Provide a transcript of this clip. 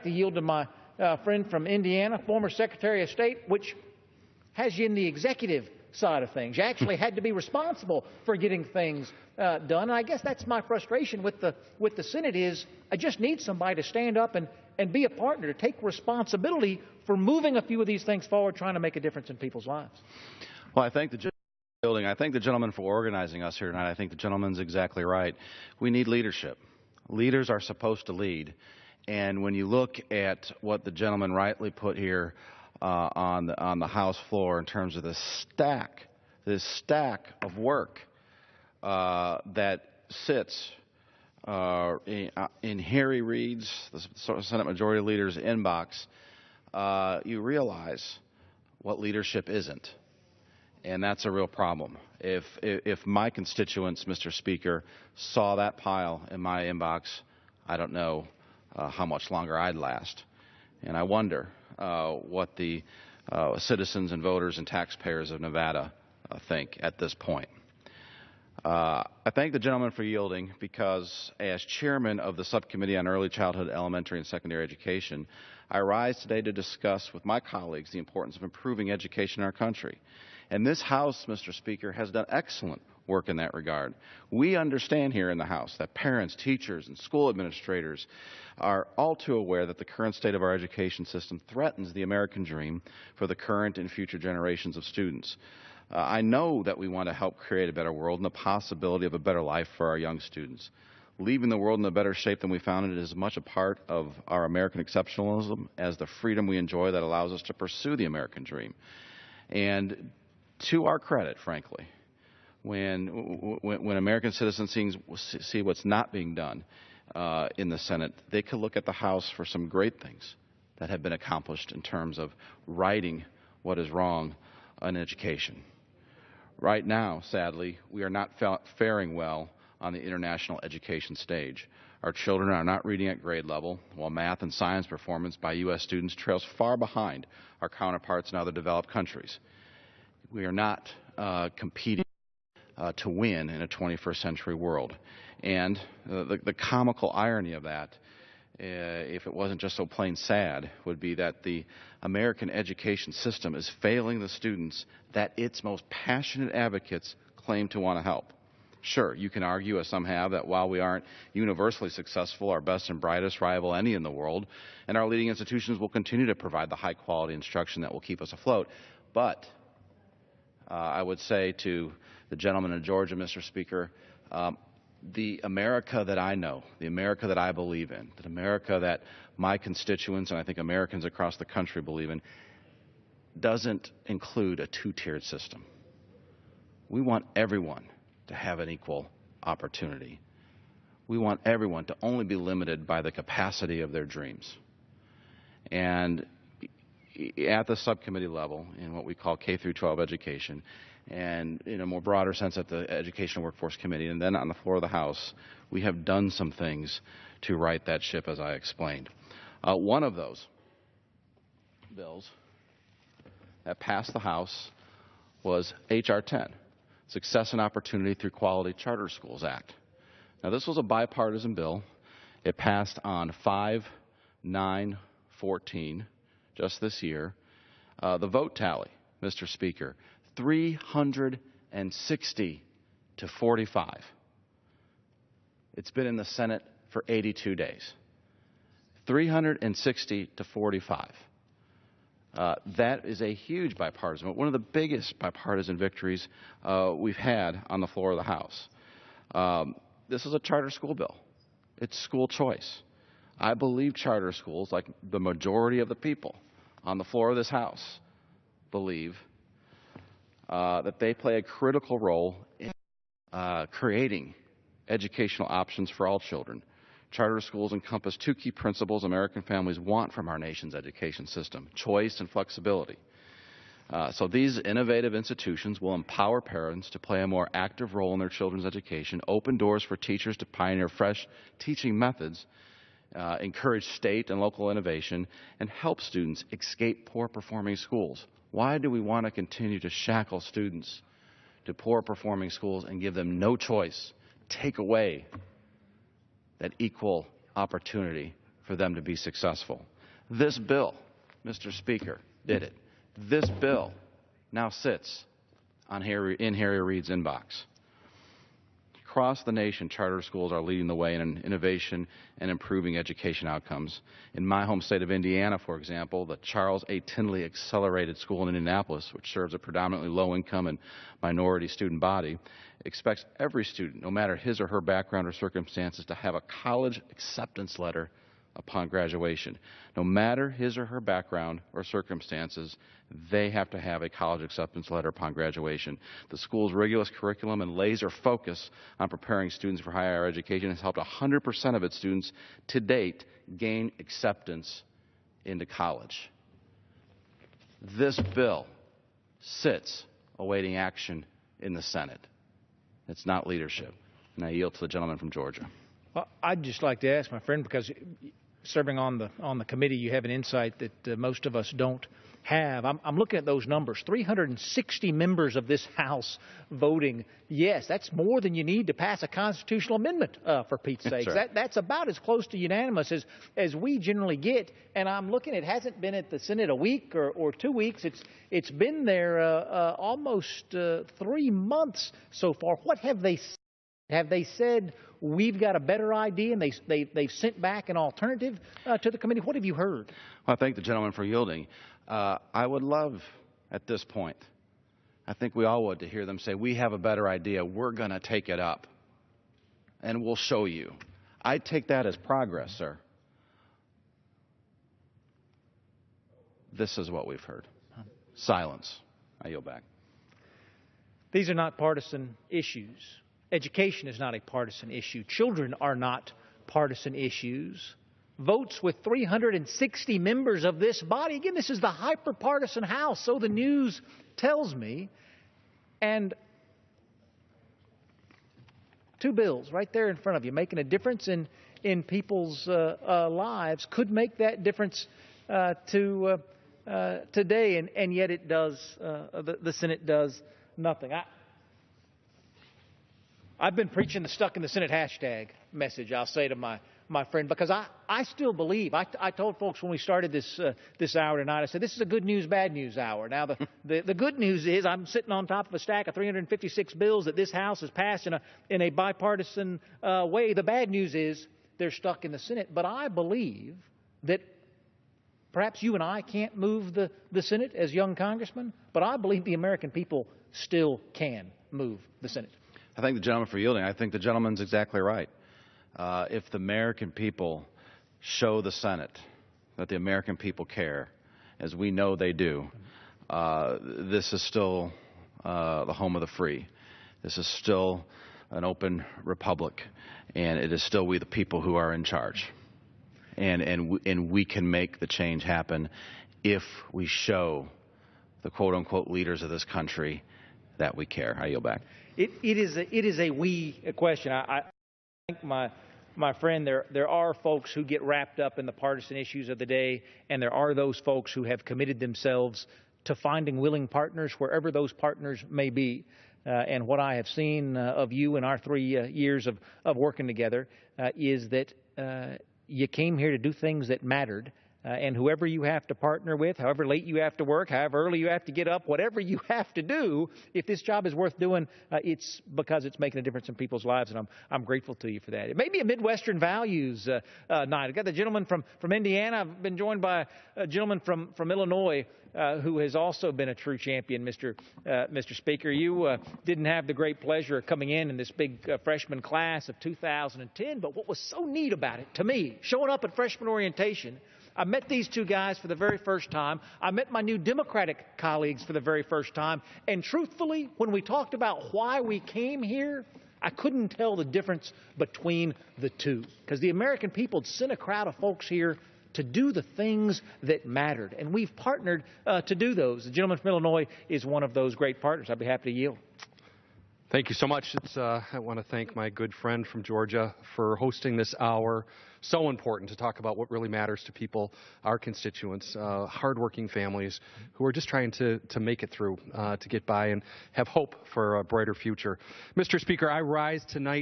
To yield to my friend from Indiana, former Secretary of State, which has you in the executive side of things. You actually had to be responsible for getting things done. And I guess that's my frustration with the Senate is I just need somebody to stand up and be a partner, to take responsibility for moving a few of these things forward, trying to make a difference in people's lives. Well, I thank the gentleman for organizing us here tonight. I think the gentleman's exactly right. We need leadership. Leaders are supposed to lead. And when you look at what the gentleman rightly put here on the House floor in terms of this stack of work that sits in Harry Reid's, the Senate Majority Leader's inbox, you realize what leadership isn't. And that's a real problem. If my constituents, Mr. Speaker, saw that pile in my inbox, I don't know how much longer I'd last. And I wonder what the citizens and voters and taxpayers of Nevada think at this point. I thank the gentleman for yielding because as chairman of the Subcommittee on Early Childhood, Elementary and Secondary Education, I rise today to discuss with my colleagues the importance of improving education in our country. And this House, Mr. Speaker, has done excellent work in that regard. We understand here in the House that parents, teachers, and school administrators are all too aware that the current state of our education system threatens the American dream for the current and future generations of students. I know that we want to help create a better world and the possibility of a better life for our young students. Leaving the world in a better shape than we found it is as much a part of our American exceptionalism as the freedom we enjoy that allows us to pursue the American dream. And to our credit, frankly, when American citizens see what's not being done in the Senate, they could look at the House for some great things that have been accomplished in terms of righting what is wrong in education. Right now, sadly, we are not faring well on the international education stage. Our children are not reading at grade level, while math and science performance by U.S. students trails far behind our counterparts in other developed countries. We are not competing to win in a 21st century world. And the comical irony of that, if it wasn't just so plain sad, would be that the American education system is failing the students that its most passionate advocates claim to want to help. Sure, you can argue, as some have, that while we aren't universally successful, our best and brightest rival any in the world, and our leading institutions will continue to provide the high-quality instruction that will keep us afloat. But I would say to the gentleman in Georgia, Mr. Speaker, the America that I know, the America that I believe in, the America that my constituents and I think Americans across the country believe in, doesn't include a two-tiered system. We want everyone to have an equal opportunity. We want everyone to only be limited by the capacity of their dreams. And at the subcommittee level, in what we call K through 12 education, and in a more broader sense at the Education and Workforce Committee, and then on the floor of the House, we have done some things to right that ship, as I explained. One of those bills that passed the House was H.R. 10, Success and Opportunity Through Quality Charter Schools Act. Now, this was a bipartisan bill. It passed on 5/9/14, just this year. The vote tally, Mr. Speaker, 360 to 45. It's been in the Senate for 82 days. 360 to 45. That is a huge bipartisan, one of the biggest bipartisan victories we've had on the floor of the House. This is a charter school bill. It's school choice. I believe charter schools, like the majority of the people on the floor of this House, believe that they play a critical role in creating educational options for all children. Charter schools encompass two key principles American families want from our nation's education system: choice and flexibility. So these innovative institutions will empower parents to play a more active role in their children's education, open doors for teachers to pioneer fresh teaching methods, encourage state and local innovation, and help students escape poor-performing schools. Why do we want to continue to shackle students to poor-performing schools and give them no choice, take away that equal opportunity for them to be successful. This bill, Mr. Speaker, did it. This bill now sits in Harry Reid's inbox. Across the nation, charter schools are leading the way in innovation and improving education outcomes. In my home state of Indiana, for example, the Charles A. Tindley Accelerated School in Indianapolis, which serves a predominantly low-income and minority student body, expects every student, no matter his or her background or circumstances, to have a college acceptance letter upon graduation. No matter his or her background or circumstances, they have to have a college acceptance letter upon graduation. The school's rigorous curriculum and laser focus on preparing students for higher education has helped 100% of its students to date gain acceptance into college. This bill sits awaiting action in the Senate. It's not leadership. And I yield to the gentleman from Georgia. Well, I'd just like to ask my friend, because serving on the committee, you have an insight that most of us don't have. I'm looking at those numbers. 360 members of this House voting yes. That's more than you need to pass a constitutional amendment, for Pete's sake. Right. That's about as close to unanimous as we generally get. And I'm looking, it hasn't been at the Senate a week or 2 weeks. It's been there almost 3 months so far. What have they said? Have they said, we've got a better idea, and they've sent back an alternative to the committee? What have you heard? Well, I thank the gentleman for yielding. I would love, at this point, I think we all would, to hear them say, we have a better idea. We're going to take it up, and we'll show you. I take that as progress, sir. This is what we've heard. Silence. I yield back. These are not partisan issues. Education is not a partisan issue. Children are not partisan issues. Votes with 360 members of this body. Again, this is the hyper-partisan House, so the news tells me. And 2 bills right there in front of you, making a difference in people's lives, could make that difference today, and yet it does. The Senate does nothing. I've been preaching the Stuck in the Senate hashtag message, I'll say to my friend, because I still believe. I told folks when we started this hour tonight, I said, this is a good news, bad news hour. Now, the good news is I'm sitting on top of a stack of 356 bills that this House has passed in a bipartisan way. The bad news is they're stuck in the Senate. But I believe that perhaps you and I can't move the Senate as young congressmen, but I believe the American people still can move the Senate. I thank the gentleman for yielding. I think the gentleman's exactly right. If the American people show the Senate that the American people care, as we know they do, this is still the home of the free. This is still an open republic, and it is still we the people who are in charge. And we can make the change happen if we show the quote-unquote leaders of this country that we care. I yield back. It is a we question. I think my friend, there are folks who get wrapped up in the partisan issues of the day, and there are those folks who have committed themselves to finding willing partners wherever those partners may be. And what I have seen of you in our 3 years of working together is that you came here to do things that mattered. And whoever you have to partner with, however late you have to work, however early you have to get up, whatever you have to do, if this job is worth doing, it's because it's making a difference in people's lives, and I'm grateful to you for that. It may be a Midwestern values night. I've got the gentleman from Indiana. I've been joined by a gentleman from Illinois who has also been a true champion, Mr. Speaker. You didn't have the great pleasure of coming in this big freshman class of 2010, but what was so neat about it, to me, showing up at freshman orientation, I met these 2 guys for the very first time. I met my new Democratic colleagues for the very first time. And truthfully, when we talked about why we came here, I couldn't tell the difference between the two. Because the American people had sent a crowd of folks here to do the things that mattered. And we've partnered to do those. The gentleman from Illinois is one of those great partners. I'd be happy to yield. Thank you so much. I want to thank my good friend from Georgia for hosting this hour. So important to talk about what really matters to people, our constituents, hardworking families who are just trying to make it through, to get by and have hope for a brighter future. Mr. Speaker, I rise tonight